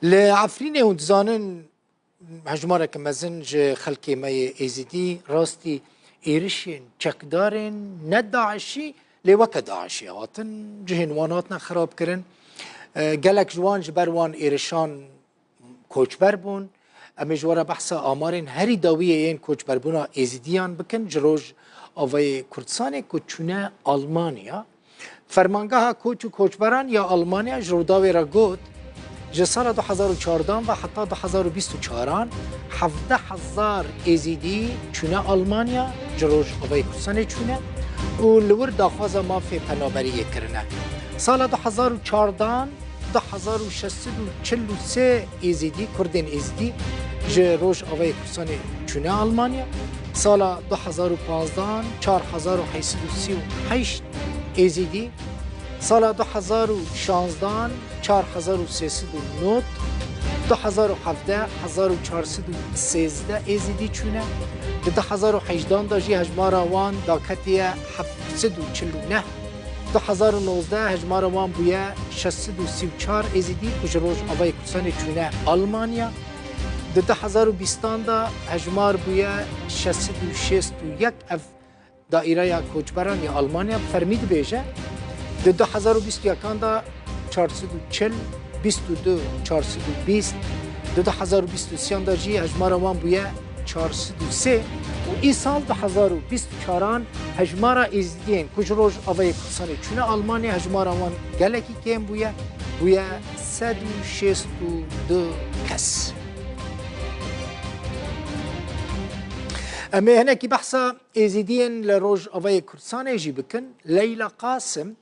لعفرینه و دزانن هجماره که مزن جه خلکی مای ایزیدی راستی ایرشین چکدارن نداعشی لوک داعشی هاتن جهنواناتنا خراب کرن گلک جوان جبروان ایرشان کوچبر بون اما جوارا بحثا آمارن هری داویه این کوچبر بونا ایزیدیان بکن جروج آوای کردستان کوچونه آلمانیا فرمانگاه کوچ و کوچبران یا آلمانیا جروداوی را گود جه سال 2014 و حتی 2024 17,000 ایزیدی چونه آلمانیا جروج آوای کردستان چونه و لور داخواز مافی پنابریه کرنه سال 2014 2643 ایزیدی کردین ایزیدی جه روش آوای کردستان چونه آلمانیا سال 2015 4838 ایزیدی سال 2016 4309 2017 1413 ایزیدی چونه در 2018 داجی هجمارا وان داکتیه 749 2019 هجمارا وان بویه 634 ایزیدی کجروش آوای کردستان چونه آلمانیا در 2020 دا هجمار بویه 661 اف دائره کوچبران یا آلمانیا فرمید بیجه در 2021 دا 440 22 420 در 2023 دا جی هجمار وان بویه 403 و ای سال 2024 هجمار ایزدین کجروش آوای کردستان چونه آلمانیا هجمار وان گلکی کم بویه 162 کس اما هنا كي بحثا ازيدين لروج اوای کردستان يجي بكن ليلى قاسم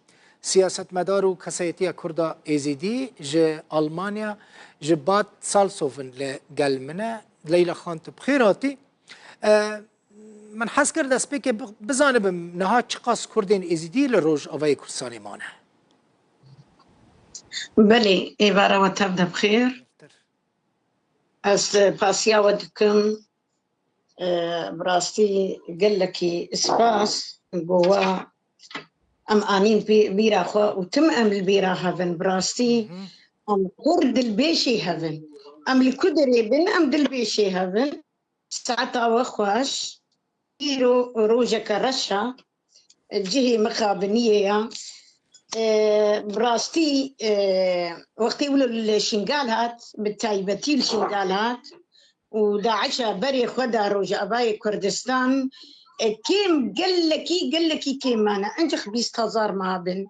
سياسة مدار و كسيتية كردا ازيدي ج المانيا جبات سالسوفن لقلمنا ليلى خانت بخيراتي من حس کرد است که بزانم نها چقاس کردین ازیدی لروج اوای کردستان مانه بله ایوارا و تبدا بخير از پاسیا ودکم براستي قال لك اسباس جوا ام انين بيرا خو وتم ام البيرا هافن براستي ام قرد البيشي هافن ام الكدري بن ام دلبيشي هافن ساعتها وخواش يرو روجا كرشا الجهي مخابنيه براستي وقت يقولوا الشنقالات بالتايبتي الشنقالات وداعشة بري خدا روجا أباي كردستان كيم قال لكي كيم أنا أنجخ 20,000 ما بن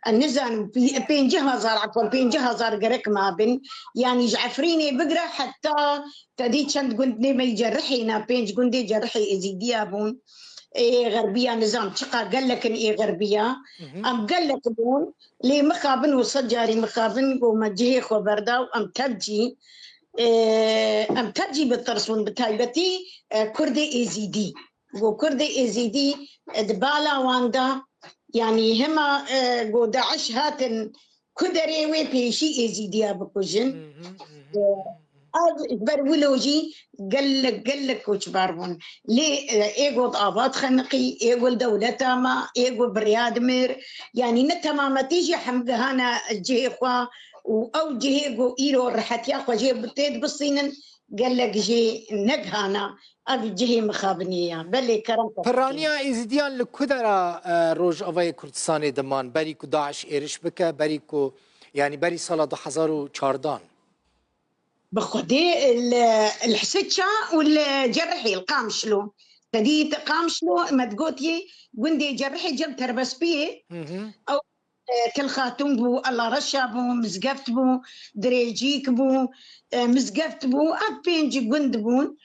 النزان بين جهازار عفوا بين جهازار قرك ما بن يعني جعفريني بقرا حتى تدي كنت قندني ما يجرحينا بين قندي جرحي إزيديا بون إيه غربية نظام شقا قال لك إيه غربية أم قال لك بون لي مخابن وصجاري مخابن ومجهي خبردا وأم تبجي ام ترجي بالطرسون بتايبتي كردي ايزيدي وكردي ايزيدي دبالا واندا يعني هما جو داعش هاتن كدري وي بيشي ايزيديا بكوجن برولوجي قال لك كوش باربون لي ايغو ضابط خنقي ايغو الدولة تاما ايغو بريادمر يعني نتماما تيجي حمدهانا الجيخوا او جهيغو ايرو رحت ياخو جي بتيد بالصين قال لك جي نقهانا ابي جهي مخابنيه بلي كرمت فرانيا ازديان لكدرا روج اوای کردستان دمان بريكو داعش ايرش بك بريكو يعني بري سال 2014 بخدي الحسكه والجرحي القامشلو تديت قامشلو مدقوتي قندي جرحي جب تربس بيه او كل خاتم بو الله رشا بو مزقفت بو دريجيك بو مزقفت بو أبين جي قند بون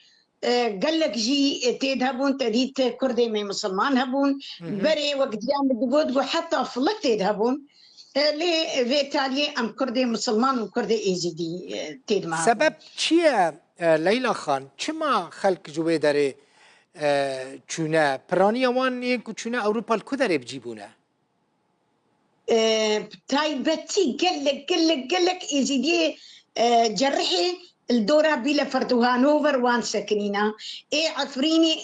قال لك جي تيدهبون تديت كردي مي مسلمان هبون بري وقت جام دقود حتى فلت تيدهبون لي فيتالي ام كردي مسلمان وكردي ايزيدي تيد معهم سبب چیه لیلا خان چما خلق جوه داره چونه پرانی وان یک چونه اروپا الکدره بجیبونه تايبتي قال لك ايزيدي جرحي الدورة بلا فردو هانوفر وان سكنينا عفريني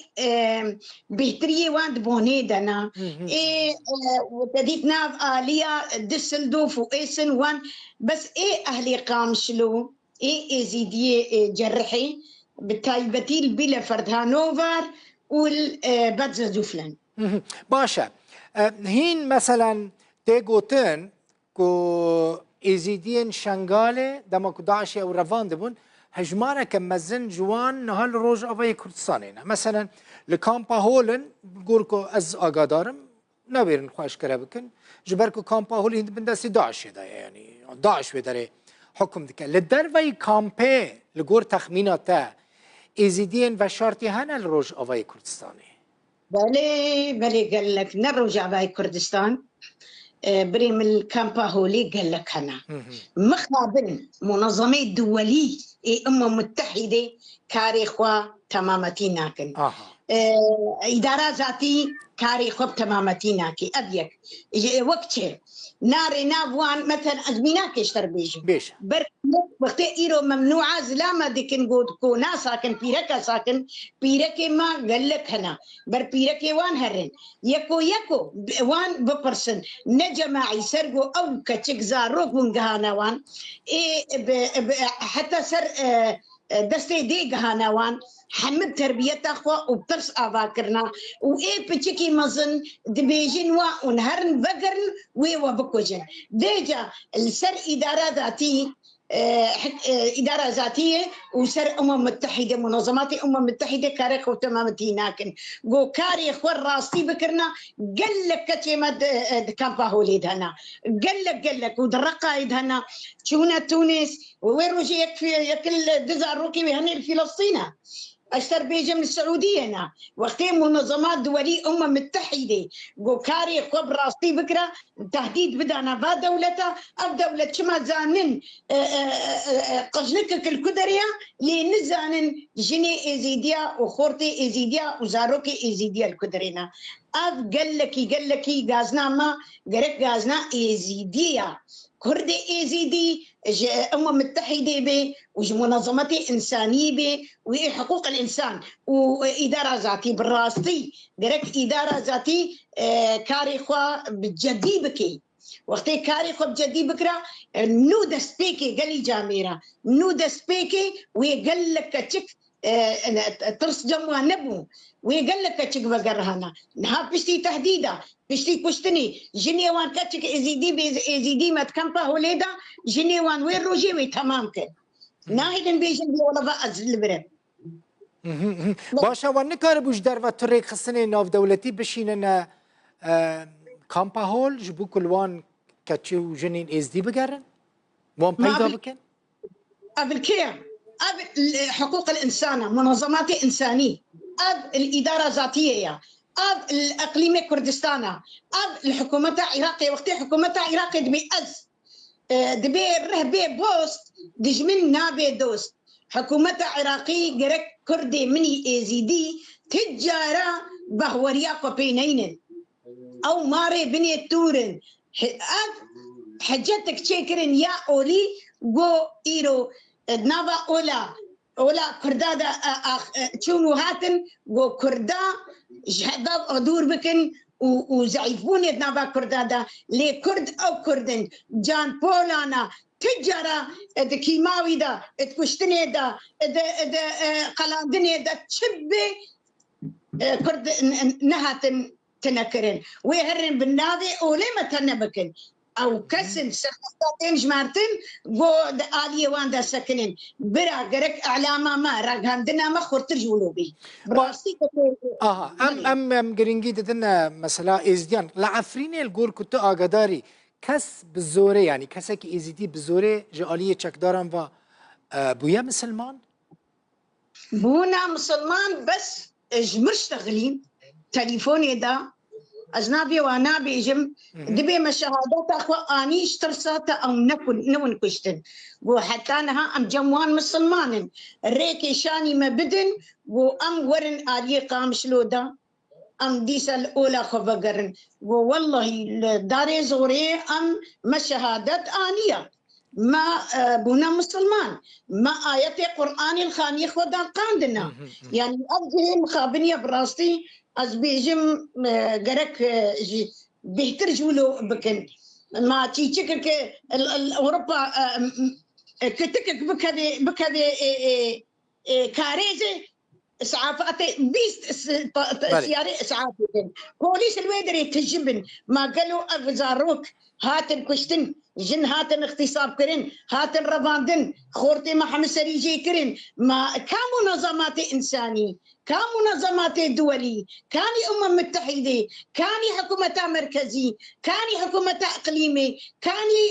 بهترية وان دبوني دنا وتديت ناف آلية ديسلدوف وإيسن وان بس أهلي قامشلو زيدية جرحي بالتايبتيل بلا فرد هانوفر والبادزة دوفلن باشا هين مثلا تيغوتن كو ازيدين شنغالي دما كو داعشي او رفان دبون هجمارة كمزن جوان نهال روج افاي كردستانينا مثلا لكامبا هولن بقولكو از اقادارم نبيرن خواهش كره بكن جبركو كامبا هولي هند بندسي داعش دا يعني داعش بداري حكم دكا لدرفاي كامبي لقور تخميناتا ازيدين وشارتي هنا الروج افاي كردستاني بلي قال لك نرجع باي كردستان بريم الكامبا هولي قال لك هنا مخابن منظمة دولية متحدة كاريخوا تمامتي ناكن إدارة ذاتي كاريخوا تمامتي ناكي أبيك وقتها ناري نافوان مثلا أزميناك يشتر بيجي وقت إيرو ممنوعة زلامة ديكن قود كونا ساكن بيركا ساكن بيركي ما قال لك هنا بيركي وان هرن يكو وان ببرسن نجماعي سرقو أو كتشك زاروك ونقهانا وان حتى سر دستي دي قهانا وان حمد تربية أخوة وبترس أفاكرنا بتشكي مزن دبيجين ونهرن بقرن وبكوجن ديجا السر إدارة ذاتي إدارة ذاتية وسر متحدة منظمات متحدة كاريخ وتمامتي ناكن جو كاريخ والراستي بكرنا قال لك كتيمة كامبا هوليد هنا قال لك ودرقا هنا شونا تونس ووين روجي يكفي يكل دزار روكي وهني فلسطين أشتر بيجي من السعودية هنا وقتين منظمات دولية متحدة قوكاري قب راستي بكرة تهديد بدأنا با دولته أو دولة شما زانن قجنكك الكدرية لنزانن جني إزيديا وخورتي إزيديا وزاروكي إزيديا الكدرينا قال لكي غازنا ما قرق غازنا إزيديا كرد إزيدي متحدة به ومنظمات إنسانية به وحقوق الإنسان وإدارة ذاتي بالراستي درك إدارة ذاتي كاريخوا بجدي بكي وقت كاريخوا بجدي بكرة نو دسبيكي قالي جاميرة نو دسبيكي ويقال لك تشك ترس جموها نبو ويقال لك تشك بقرهنا نها بشتي تهديدا بشتي كشتني جني وان كتشك ازيدي ما تكمبا هوليدا جني وان وين روجي تمام كده ناهيدن بيجن ولا بقى البرد باشا وان نكار بوش در و تريك خصني ناف دولتي بشيننا كامبا هول جبو كل وان كتشو جنين ازدي بقرن وان بيدا بكن قبل كده قبل حقوق الإنسان منظمات إنسانية قبل الإدارة الذاتية قبل الإقليم كردستان قبل الحكومة العراقية وقت الحكومة العراقية دبي أز دبي رهبي بوست دجمن نابي دوست حكومة العراقية جرك كردي مني إزيدي تجارة بهوريا قبينين أو ماري بني تورن حجتك شكرن يا أولي جو إيرو نافا أولا كردادا تشونو هاتن جو كردا جهداب أدور بكن وزعيفوني نافا كردادا لي كرد أو كردن جان بولانا تجارة كيماوي دا تكشتني دا قلاندني دا تشبي كرد نهاتن تنكرن ويهرن بالنادي أولي ما تنبكن أو كسن سختين جمارتين بود آلية واندا سكنين برا قرك إعلاما ما راقهاندنا ما خورتر جولوبي براسي أم قرنجي دتنا مثلا إزديان لعفريني الجور كنت آقداري كس بالزوري يعني كسك إزدي بالزوري جالية تشكدارم و بويا مسلمان بونا مسلمان بس مشتغلين تليفوني دا أجنبي وأنا بيجم دبي مشاهدات أخوة أني اشترسات أو نون كشتن وحتى أنا أم جموان مسلمان ريكي شاني ما بدن وأم ورن آلي قام شلودا أم ديس الأولى خبقرن والله داري زوري أم مشاهدات آنية ما بونا مسلمان ما آيات قرآن الخاني خدا قاندنا يعني أبدي مخابنية براستي از بيجم قرك بيهتر جولو بكن ما تيجيك أوروبا كتكك بكذا كاريزي اسعافات بيست سيارة اسعافات بوليس الويدر يتجبن ما قالوا افزاروك هاتن كشتن جن هاتن اغتصاب كرين هاتن رفاندن خورتي محمد سريجي كرين ما كمنظمات انساني كمنظمات دولي كاني متحده كاني حكومه مركزي كاني حكومه اقليمي كاني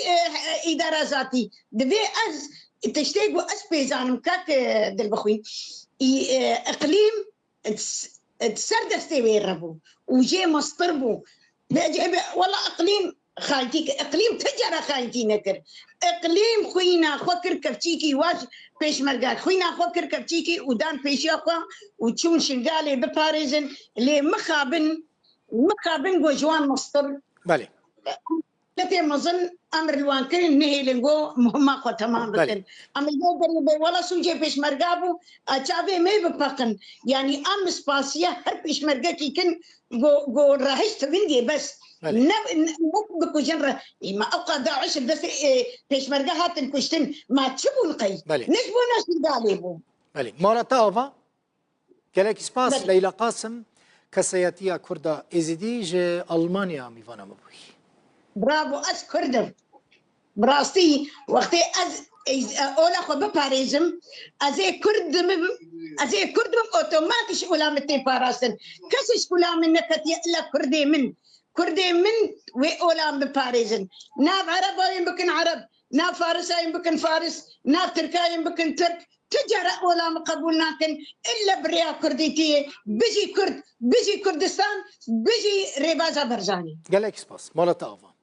اداره ذاتي دبي از تشتيق اسبيزان مكاك دلبخوي اقليم تسردس ويربو وجي مصطربو والله اقليم خالتيك اقليم تجرى خالتي نكر اقليم خوينا خوكر كفتيكي واش بيش مرقاك خوينا خوكر كفتيكي ودان بيش يقوى وتشون شنقالي بباريزن اللي مخابن وجوان مصطر بله لتي مظن امر الوان كرين نهي لنقو مهما قو تمام بكن اما يقدر ولا سوجي بيش مرقابو اتشافي مي ببقن يعني ام سباسيا هر بيش مرقاكي كن جو راهش تبندي بس بكو جنرا ما اوقع داعش بس بيش مرقا هاتن كشتن ما تشبو نقي نشبو ناس داليبو بله مارتا كلاك سباس ليلى قاسم كسياتية كردا ازيديج المانيا ميفانا مبوي برافو از كردم براستي وقتي از اولا خو بباريزم از كردم اوتوماتيش اولا متي باراستن كسش اولا من نكتي الا كردي من وي اولا بباريزن ناف عرب يمكن عرب ناف فارس يمكن فارس ناف تركا يمكن ترك تجرى اولا مقبولنا كن الا بريا كرديتي بيجي كردستان بيجي ريبازا برزاني قال لك سباس مالا تافا